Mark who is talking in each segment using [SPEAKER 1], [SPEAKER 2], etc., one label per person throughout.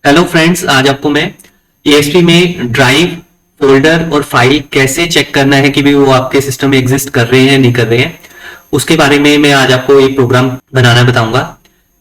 [SPEAKER 1] Hello friends, आज आपको मैं ASP में ड्राइव, फोल्डर और फाइल कैसे चेक करना है कि भी वो आपके सिस्टम में एग्जिस्ट कर रहे हैं नहीं कर रहे हैं, उसके बारे में मैं आज आपको एक प्रोग्राम बनाना बताऊंगा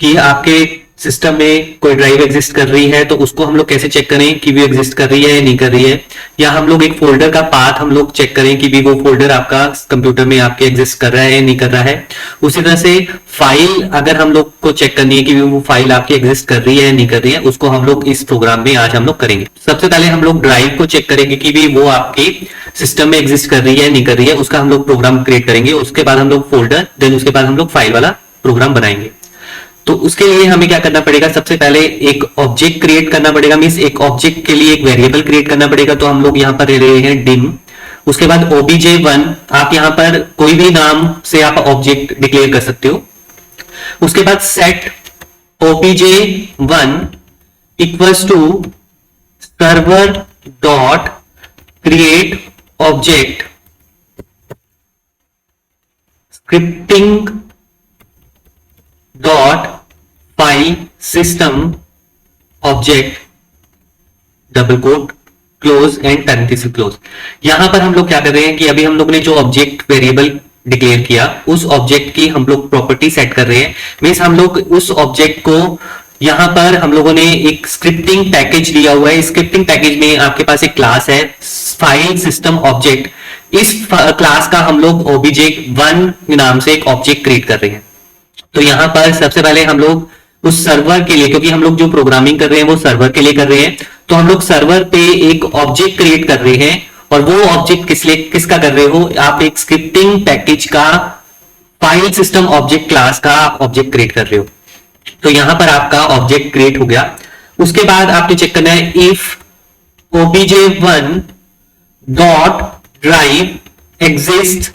[SPEAKER 1] कि आपके सिस्टम में कोई ड्राइव एग्जिस्ट कर रही है तो उसको हम लोग कैसे चेक करें कि भी एग्जिस्ट कर रही है या नहीं कर रही है, या हम लोग एक फोल्डर का पाथ हम लोग चेक करें कि भी वो फोल्डर आपका कंप्यूटर में आपके एग्जिस्ट कर रहा है या नहीं कर रहा है। उसी तरह से फाइल अगर हम लोग को चेक करनी है कि वो फाइल आपकी एग्जिस्ट कर रही है या नहीं कर रही है, उसको हम लोग इस प्रोग्राम में आज हम लोग करेंगे। सबसे पहले हम लोग ड्राइव को चेक करेंगे कि भी वो आपके सिस्टम में एग्जिस्ट कर रही है नहीं कर रही है, उसका हम लोग प्रोग्राम क्रिएट करेंगे। उसके बाद हम लोग फोल्डर, देन उसके बाद हम लोग फाइल वाला प्रोग्राम बनाएंगे। तो उसके लिए हमें क्या करना पड़ेगा, सबसे पहले एक ऑब्जेक्ट क्रिएट करना पड़ेगा, मींस एक ऑब्जेक्ट के लिए एक वेरिएबल क्रिएट करना पड़ेगा। तो हम लोग यहां पर ले रहे हैं डिम। उसके बाद obj1, आप यहां पर कोई भी नाम से आप ऑब्जेक्ट डिक्लेयर कर सकते हो। उसके बाद set obj1 equals to server dot create object scripting dot file system object double quote close and parenthesis close. यहां पर हम लोग क्या कर रहे हैं कि अभी हम लोग ने जो ऑब्जेक्ट वेरिएबल डिक्लेयर किया उस ऑब्जेक्ट की हम लोग प्रॉपर्टी सेट कर रहे हैं। मींस हम लोग उस ऑब्जेक्ट को यहां पर हम लोगों ने एक स्क्रिप्टिंग पैकेज लिया हुआ है। स्क्रिप्टिंग पैकेज में आपके पास एक क्लास है फाइल सिस्टम ऑब्जेक्ट। इस क्लास का हम लोग obj1 नाम से एक ऑब्जेक्ट क्रिएट कर रहे हैं। तो यहां पर सबसे पहले हम लोग उस सर्वर के लिए, क्योंकि हम लोग जो प्रोग्रामिंग कर रहे हैं वो सर्वर के लिए कर रहे हैं, तो हम लोग सर्वर पे एक ऑब्जेक्ट क्रिएट कर रहे हैं। और वो ऑब्जेक्ट किसका कर रहे हो, आप एक स्क्रिप्टिंग पैकेज का फाइल सिस्टम ऑब्जेक्ट क्लास का ऑब्जेक्ट क्रिएट कर रहे हो। तो यहां पर आपका ऑब्जेक्ट क्रिएट हो गया। उसके बाद आपने चेक करना है if obj1 dot drive exist.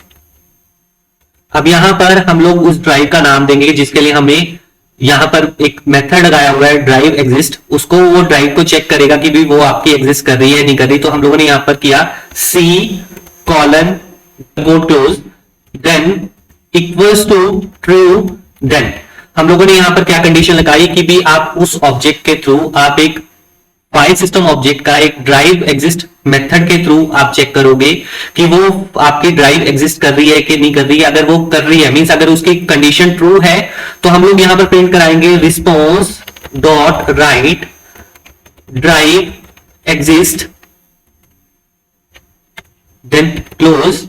[SPEAKER 1] अब यहां पर हम लोग उस ड्राइव का नाम देंगे जिसके लिए हमें यहां पर एक मेथड लगाया हुआ है ड्राइव एग्जिस्ट। उसको वो ड्राइव को चेक करेगा कि भी वो आपकी एग्जिस्ट कर रही है नहीं कर रही। तो हम लोगों ने यहां पर किया c colon quote close then equals to true. Then हम लोगों ने यहां पर क्या कंडीशन लगाई कि भी आप उस ऑब्जेक्ट के थ्रू आप एक फाइल सिस्टम ऑब्जेक्ट का एक ड्राइव एग्जिस्ट मेथड के थ्रू आप चेक करोगे कि वो आपकी ड्राइव एग्जिस्ट कर रही है कि नहीं कर रही है। अगर वो कर रही है मींस अगर उसकी कंडीशन ट्रू है तो हम लोग यहां पर प्रिंट कराएंगे response dot write drive exist then close.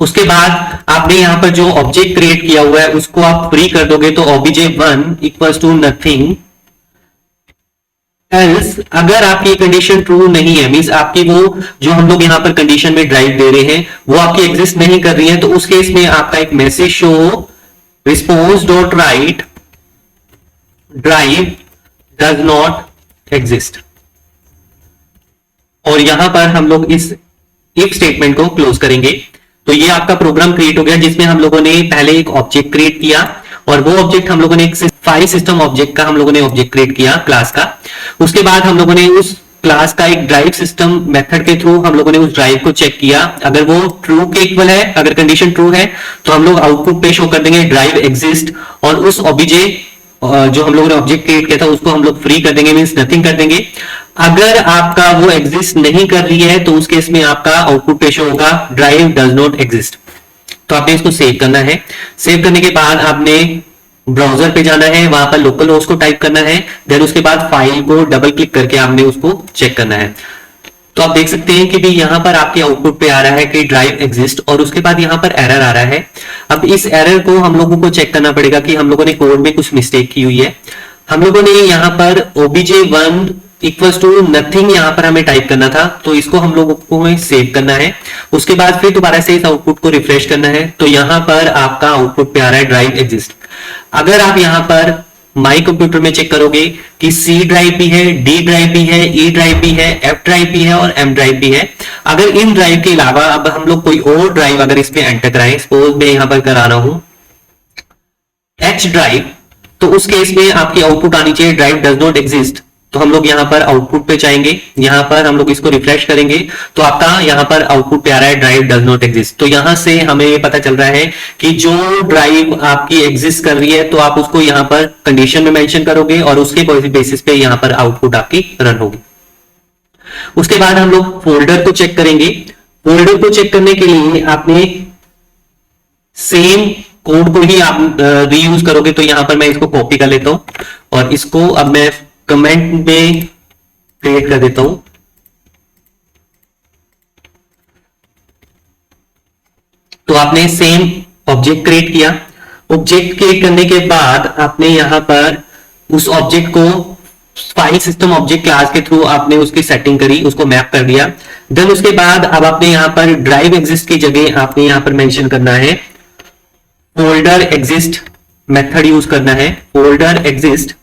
[SPEAKER 1] उसके बाद आपने यहां पर जो ऑब्जेक्ट क्रिएट किया हुआ है उसको आप फ्री कर दोगे तो obj1 equals to nothing else. अगर आपकी कंडीशन ट्रू नहीं है, मींस आपकी वो जो हम लोग यहां पर कंडीशन में ड्राइव दे रहे हैं वो आपकी एग्जिस्ट नहीं कर रही है, तो उस केस में आपका एक message show response dot write drive does not exist. और यहां पर हम लोग इस इफ स्टेटमेंट को क्लोज करेंगे। तो ये आपका प्रोग्राम क्रिएट हो गया जिसमें हम लोगों ने पहले एक ऑब्जेक्ट क्रिएट किया और वो ऑब्जेक्ट हम लोगों ने एक फाइल सिस्टम ऑब्जेक्ट का हम लोगों ने ऑब्जेक्ट क्रिएट किया क्लास का। उसके बाद हम लोगों ने उस क्लास का एक ड्राइव सिस्टम मेथड के थ्रू हम लोगों ने उस ड्राइव को चेक किया। अगर वो ट्रू के इक्वल है, अगर कंडीशन ट्रू है तो हम लोग आउटपुट पे शो कर देंगे ड्राइव एग्जिस्ट। और उस obj जो हम लोगों ने ऑब्जेक्ट क्रिएट किया था उसको हम लोग फ्री कर देंगे, मींस नथिंग कर देंगे। अगर आपका वो एग्जिस्ट नहीं कर रही है तो उस केस में आपका आउटपुट पे शो होगा ड्राइव डज नॉट एग्जिस्ट। तो आपने इसको सेव करना है। सेव करने के बाद आपने ब्राउजर पे जाना है, वहां पर लोकल होस्ट को टाइप करना है, देन उसके बाद फाइल को डबल क्लिक करके आपने उसको चेक करना है। तो आप देख सकते हैं कि भी यहां पर आपके आउटपुट पे आ रहा है कि ड्राइव एग्जिस्ट और उसके बाद यहां पर एरर आ रहा है। अब इस एरर को हम लोगों को चेक करना पड़ेगा कि हम लोगों ने कोड में कुछ मिस्टेक की हुई है। हम लोगों ने यहां पर obj1 इक्वल्स टू नथिंग यहां पर हमें टाइप करना था, तो इसको हम लोगों को सेव करना है। उसके बाद फिर दोबारा से इस आउटपुट को रिफ्रेश करना है, तो यहां पर आपका आउटपुट पे आ रहा है ड्राइव एग्जिस्ट। अगर आप यहां पर माई कंप्यूटर में चेक करोगे कि C ड्राइव भी है, D ड्राइव भी है, E ड्राइव भी है, F ड्राइव भी है और M ड्राइव भी है। अगर इन ड्राइव के अलावा अब हम लोग कोई और ड्राइव अगर इसमें एंटर कराएं, सपोज मैं यहां पर करा रहा हूं H ड्राइव, तो उस केस में आपकी आउटपुट आनी चाहिए ड्राइव डज नॉट एग्जिस्ट। तो हम लोग यहाँ पर आउटपुट पे जाएंगे, यहाँ पर हम लोग इसको रिफ्रेश करेंगे तो आपका यहाँ पर आउटपुट पे आ रहा है ड्राइव डज नॉट एग्जिस्ट। तो यहाँ से हमें ये पता चल रहा है कि जो ड्राइव आपकी एग्जिस्ट कर रही है तो आप उसको यहाँ पर कंडीशन में मेंशन करोगे और उसके बेसिस पे यहाँ पर आउटपुट आपकी रन होगी। उसके बाद हम लोग फोल्डर को चेक करेंगे। फोल्डर को चेक करने के लिए आपने सेम कोड को ही आप रीयूज करोगे। तो यहां पर मैं इसको कॉपी कर लेता हूं और इसको अब मैं कमेंट में क्रिएट कर देता हूं। तो आपने सेम ऑब्जेक्ट क्रिएट किया। ऑब्जेक्ट क्रिएट करने के बाद आपने यहां पर उस ऑब्जेक्ट को फाइल सिस्टम ऑब्जेक्ट क्लास के थ्रू आपने उसकी सेटिंग करी, उसको मैप कर दिया। देन उसके बाद अब आपने यहां पर ड्राइव एग्जिस्ट की जगह आपने यहां पर मेंशन करना है फोल्डर एग्जिस्ट मेथड यूज करना है, फोल्डर एग्जिस्ट।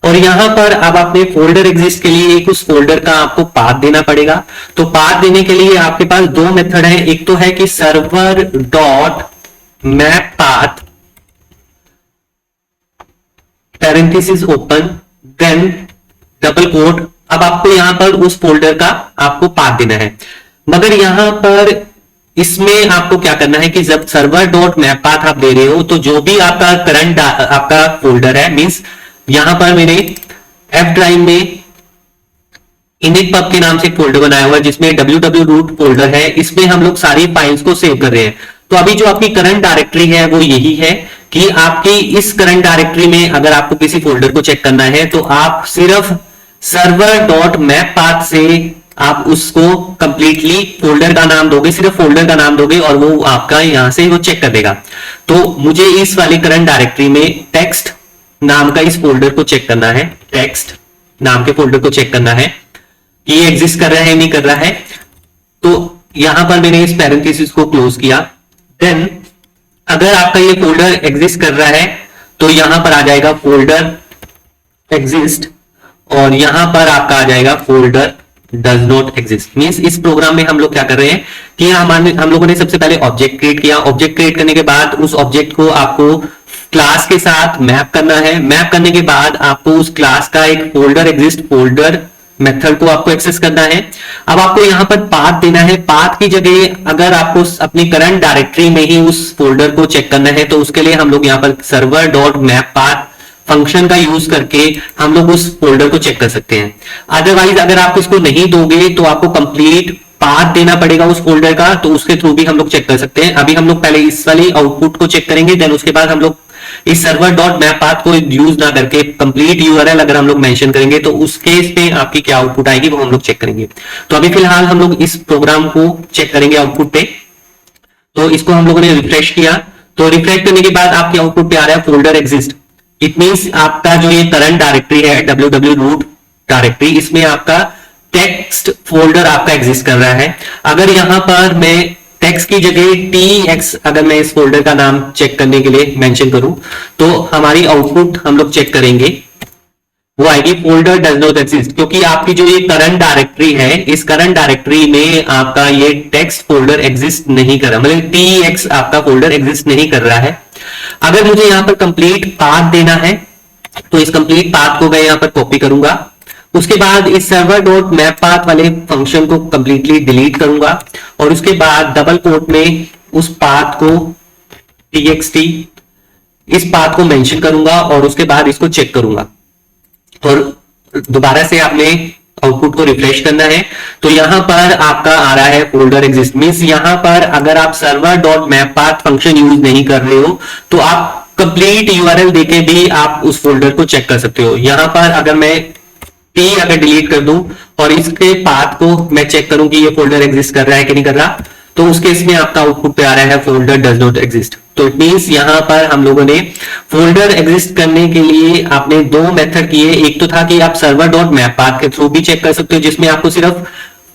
[SPEAKER 1] और यहां पर अब आपने फोल्डर एग्जिस्ट के लिए एक उस फोल्डर का आपको पाथ देना पड़ेगा। तो पाथ देने के लिए आपके पास दो मेथड है, एक तो है कि server dot map path parenthesis open then double quote. अब आपको यहां पर उस फोल्डर का आपको पाथ देना है, मगर यहां पर इसमें आपको क्या करना है कि जब सर्वर डॉट मैप पाथ आप दे रहे हो तो जो भी आपका करंट आपका फोल्डर है, मींस यहां पर मेरे एफ ड्राइव में इनिट पब के नाम से एक फोल्डर बनाया हुआ है जिसमें www रूट फोल्डर है, इसमें हम लोग सारी फाइल्स को सेव कर रहे हैं। तो अभी जो आपकी करंट डायरेक्टरी है वो यही है कि आपकी इस करंट डायरेक्टरी में अगर आपको किसी फोल्डर को चेक करना है तो आप सिर्फ सर्वर डॉट मैप पाथ से आप उसको कंप्लीटली फोल्डर का नाम दोगे, सिर्फ फोल्डर का नाम दोगे और वो आपका यहां से वो चेक कर देगा। तो मुझे इस वाली करंट डायरेक्टरी में टेक्स्ट नाम का इस फोल्डर को चेक करना है, टेक्स्ट नाम के फोल्डर को चेक करना है कि ये एग्जिस्ट कर रहा है नहीं कर रहा है। तो यहां पर मैंने इस पैरेंथेसिस को क्लोज किया। देन अगर आपका ये फोल्डर एग्जिस्ट कर रहा है तो यहां पर आ जाएगा फोल्डर एग्जिस्ट और यहां पर आपका आ जाएगा folder does not exist. Means इस प्रोग्राम में हम लोग क्या कर रहे हैं कि हम लोगों ने सबसे पहले ऑब्जेक्ट क्रिएट किया। ऑब्जेक्ट क्रिएट करने के बाद उस ऑब्जेक्ट को आपको क्लास के साथ मैप करना है। मैप करने के बाद आपको उस क्लास का एक फोल्डर एग्जिस्ट फोल्डर मेथड को आपको एक्सेस करना है। अब आपको यहां पर पाथ देना है। पाथ की जगह अगर आपको अपनी करंट डायरेक्टरी में ही उस फोल्डर को चेक करना है तो उसके लिए हम लोग यहां पर server dot map path function का यूज करके हम लोग उस फोल्डर को चेक कर सकते हैं। अदरवाइज अगर आप इसको नहीं दोगे तो आपको कंप्लीट पाथ देना पड़ेगा उस फोल्डर का, तो उसके थ्रू भी हम लोग चेक कर सकते हैं। अभी हम लोग पहले इस वाली आउटपुट को चेक करेंगे, देन उसके बाद हम लोग इस सर्वर डॉट मैप पाथ को यूज ना करके कंप्लीट यूआरएल अगर हम लोग मेंशन करेंगे तो उस केस में आपकी क्या आउटपुट आएगी वो हम लोग चेक करेंगे। तो अभी फिलहाल हम लोग इस प्रोग्राम को चेक करेंगे आउटपुट पे। तो इसको हम लोगों ने रिफ्रेश किया, तो रिफ्रेश करने के बाद आपके आउटपुट पे आ रहा है फोल्डर एग्जिस्ट। इट मींस आपका जो ये करंट डायरेक्टरी है www रूट डायरेक्टरी, इसमें आपका टेक्स्ट फोल्डर आपका एग्जिस्ट कर रहा है। अगर यहां पर मैं टेक्स्ट की जगह tx अगर मैं इस फोल्डर का नाम चेक करने के लिए मेंशन करूं तो हमारी आउटपुट हम लोग चेक करेंगे वो आएगी फोल्डर डज नॉट एग्जिस्ट, क्योंकि आपकी जो ये करंट डायरेक्टरी है इस करंट डायरेक्टरी में आपका ये टेक्स्ट फोल्डर एग्जिस्ट नहीं कर रहा, मतलब tx आपका फोल्डर एग्जिस्ट नहीं कर रहा है। अगर मुझे यहां पर कंप्लीट पाथ देना है तो इस कंप्लीट पाथ को मैं यहां पर कॉपी करूंगा। उसके बाद इस सर्वर डॉट मैप पाथ वाले फंक्शन को कंप्लीटली डिलीट करूंगा और उसके बाद डबल कोट में उस पाथ को txt इस पाथ को मेंशन करूंगा और उसके बाद इसको चेक करूंगा और दोबारा से आपने आउटपुट को रिफ्रेश करना है। तो यहां पर आपका आ रहा है फोल्डर एग्जिस्ट। मींस यहां पर अगर आप server dot map path function use नहीं कर रहे हो तो आप कंप्लीट यूआरएल देके भी आप उस फोल्डर को चेक कर सकते हो। यहां पर अगर मैं अगर डिलीट कर दूं और इसके पाथ को मैं चेक करूं कि ये फोल्डर एग्जिस्ट कर रहा है कि नहीं कर रहा, तो उस केस में आपका आउटपुट पे आ रहा है फोल्डर डज नॉट एग्जिस्ट। तो इट मींस यहां पर हम लोगों ने फोल्डर एग्जिस्ट करने के लिए आपने दो मेथड किए। एक तो था कि आप सर्वर डॉट मैप पाथ के थ्रू भी चेक कर सकते हो जिसमें आपको सिर्फ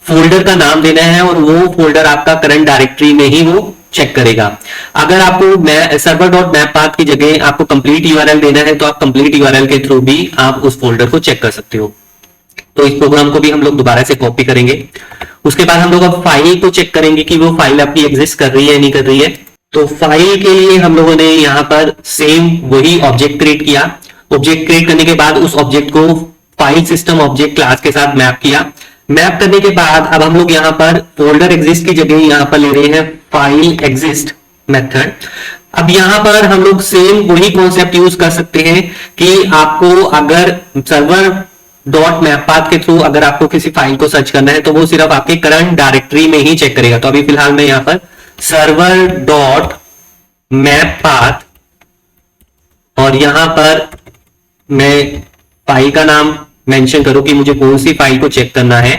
[SPEAKER 1] फोल्डर का नाम देना है और वो फोल्डर आपका करंट डायरेक्टरी में ही वो चेक करेगा। अगर आपको सर्वर डॉट मैप पाथ की जगह आपको कंप्लीट यूआरएल देना है तो आप कंप्लीट यूआरएल के थ्रू भी आप उस फोल्डर को चेक कर सकते हो। तो इस प्रोग्राम को भी हम लोग दोबारा से कॉपी करेंगे। उसके बाद हम लोग अब फाइल को चेक करेंगे कि वो फाइल आपकी एग्जिस्ट कर रही है नहीं कर रही है। तो फाइल के लिए हम लोगों ने यहाँ पर सेम वही ऑब्जेक्ट क्रिएट किया। ऑब्जेक्ट क्रिएट करने के बाद उस ऑब्जेक्ट को फाइल सिस्टम ऑब्जेक्ट क्लास के साथ मैप किया। मैप करने के बाद अब हम लोग यहाँ पर फोल्डर एग्जिस्ट की जगह यहाँ पर ले रहे हैं फाइल एग्जिस्ट मेथड। अब यहाँ पर हम लोग सेम वही कॉन्सेप्ट यूज कर सकते हैं कि आपको अगर सर्वर डॉट मैप पाथ के थ्रू अगर आपको किसी फाइल को सर्च करना है तो वो सिर्फ आपके करंट डायरेक्टरी में ही चेक करेगा। तो अभी फिलहाल मैं यहाँ पर सर्वर डॉट मैप पाथ और यहां पर मैं फाइल का नाम मेंशन करूं कि मुझे कौन सी फाइल को चेक करना है।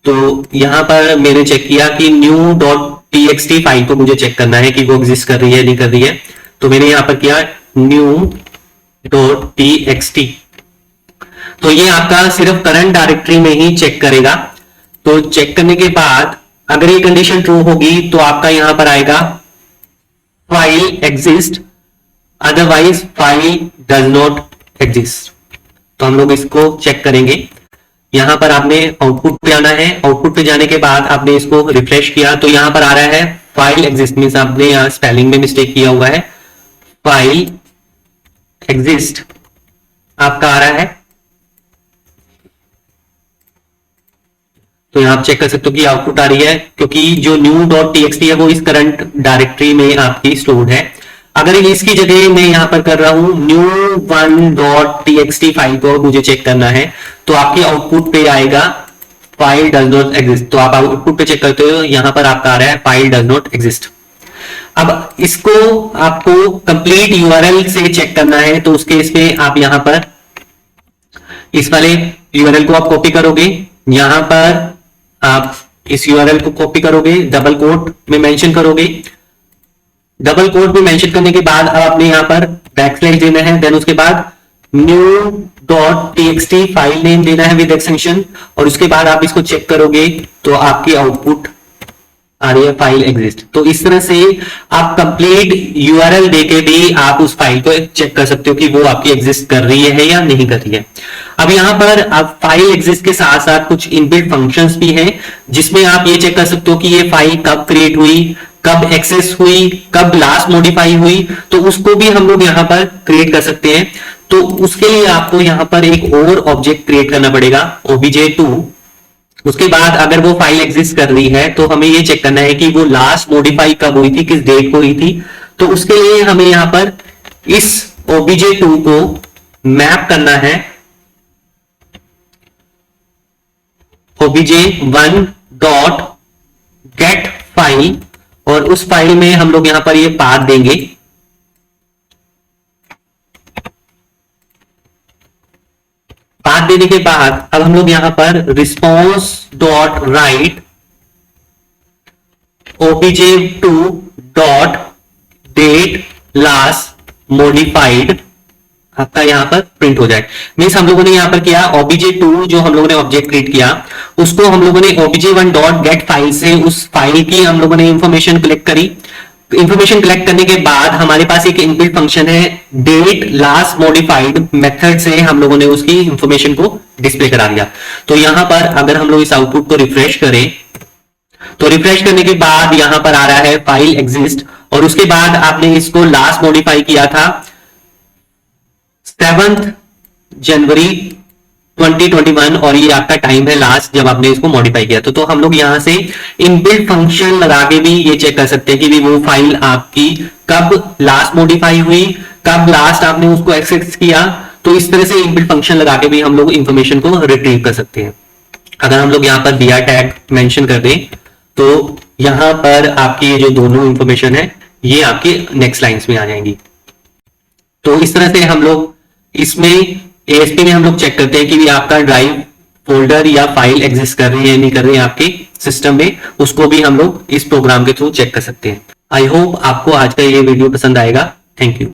[SPEAKER 1] तो यहां पर मैंने चेक किया कि new.txt फाइल को मुझे चेक करना है कि वो एग्जिस्ट कर रही है नहीं कर रही है। तो मैंने यहां पर किया new.txt। तो ये आपका सिर्फ करंट डायरेक्टरी में ही चेक करेगा। तो चेक करने के बाद अगर ये कंडीशन ट्रू होगी तो आपका यहां पर आएगा file exist, otherwise file does not exist. तो हम लोग इसको चेक करेंगे। यहां पर आपने आउटपुट पे आना है। आउटपुट पे जाने के बाद आपने इसको रिफ्रेश किया तो यहां पर आ रहा है फाइल एग्जिस्ट, मींस आपने यहां स्पेलिंग में मिस्टेक किया हुआ है। फाइल एग्जिस्ट आपका आ रहा है। तो यहां आप चेक कर सकते हो कि आउटपुट आ रही है क्योंकि जो new.txt है वो इस करंट डायरेक्टरी में आपकी स्टोर्ड है। अगर इसकी जगह मैं यहां पर कर रहा हूं new1.txt फाइल को मुझे चेक करना है तो आपके आउटपुट पे आएगा फाइल डज नॉट एग्जिस्ट। तो आप आउटपुट पे चेक करते हो यहां पर आपका आ रहा है फाइल डज नॉट एग्जिस्ट। अब इसको आपको कंप्लीट यूआरएल से चेक करना है तो उसके इसमें आप यहां पर इस वाले यूआरएल को आप कॉपी करोगे। यहां पर आप इस यूआरएल को कॉपी करोगे, डबल कोट में मेंशन करोगे। डबल कोट में मेंशन करने के बाद अब आपने यहां पर बैकस्लैश देना है। देन उसके बाद new.txt फाइल नेम देना है विद एक्सटेंशन और उसके बाद आप इसको चेक करोगे तो आपकी आउटपुट आ रही है फाइल एग्जिस्ट। तो इस तरह से आप कंप्लीट यूआरएल देके भी आप उस फाइल को चेक कर सकते हो कि वो आपकी एग्जिस्ट कर रही है या नहीं कर रही है। अब यहां पर आप फाइल एग्जिस्ट के साथ साथ कुछ इनबिल्ट फंक्शंस भी हैं जिसमें आप ये चेक कर सकते हो कि ये फाइल कब क्रिएट हुई, कब एक्सेस हुई, कब लास्ट मॉडिफाई हुई। तो उसको भी हम लोग यहां पर क्रिएट कर सकते हैं। तो उसके लिए आपको यहां पर एक और ऑब्जेक्ट क्रिएट करना पड़ेगा obj2। उसके बाद अगर वो फाइल एग्जिस्ट कर रही है तो हमें ये चेक करना है कि वो लास्ट मॉडिफाई कब हुई थी, किस डेट को हुई थी। तो उसके लिए हमें यहां पर इस obj2 को मैप करना है obj1 डॉट गेट फाइल और उस फाइल में हम लोग यहां पर ये पाथ देंगे। पाथ देने के बाद अब हम लोग यहां पर response dot write obj2 dot date last modified आपका यहां पर प्रिंट हो जाए। मींस हम लोगों ने यहां पर किया obj2 जो हम लोगों ने ऑब्जेक्ट क्रिएट किया उसको हम लोगों ने obj1 डॉट गेट फाइल से उस फाइल की हम लोगों ने इंफॉर्मेशन कलेक्ट करी। इंफॉर्मेशन कलेक्ट करने के बाद हमारे पास एक इनबिल्ट फंक्शन है डेट लास्ट मॉडिफाइड मेथड से हम लोगों ने उसकी इंफॉर्मेशन को डिस्प्ले करा दिया। तो यहां पर अगर हम लोग इस आउटपुट को रिफ्रेश करें तो रिफ्रेश करने के बाद यहां पर आ रहा है फाइल एग्जिस्ट और उसके बाद आपने इसको लास्ट मॉडिफाई किया था 7 जनवरी 2021 और ये आपका टाइम है लास्ट जब आपने इसको मॉडिफाई किया। तो हम लोग यहां से इनबिल्ट फंक्शन लगा के भी ये चेक कर सकते हैं कि भी वो फाइल आपकी कब लास्ट मॉडिफाई हुई, कब लास्ट आपने उसको एक्सेस किया। तो इस तरह से इनबिल्ट फंक्शन लगा के भी हम लोग इंफॉर्मेशन को रिट्रीव कर सकते हैं। अगर हम लोग यहां पर br टैग मेंशन कर दें तो यहां पर आपकी ये जो दोनों इंफॉर्मेशन है ये आपकी नेक्स्ट लाइंस में आ जाएंगी। तो इस तरह से हम लोग इसमें ASP में हम लोग चेक करते हैं कि भी आपका ड्राइव फोल्डर या फाइल एग्जिस्ट कर रही है नहीं कर रही है आपके सिस्टम में, उसको भी हम लोग इस प्रोग्राम के थ्रू चेक कर सकते हैं। आई होप आपको आज का ये वीडियो पसंद आएगा। Thank you.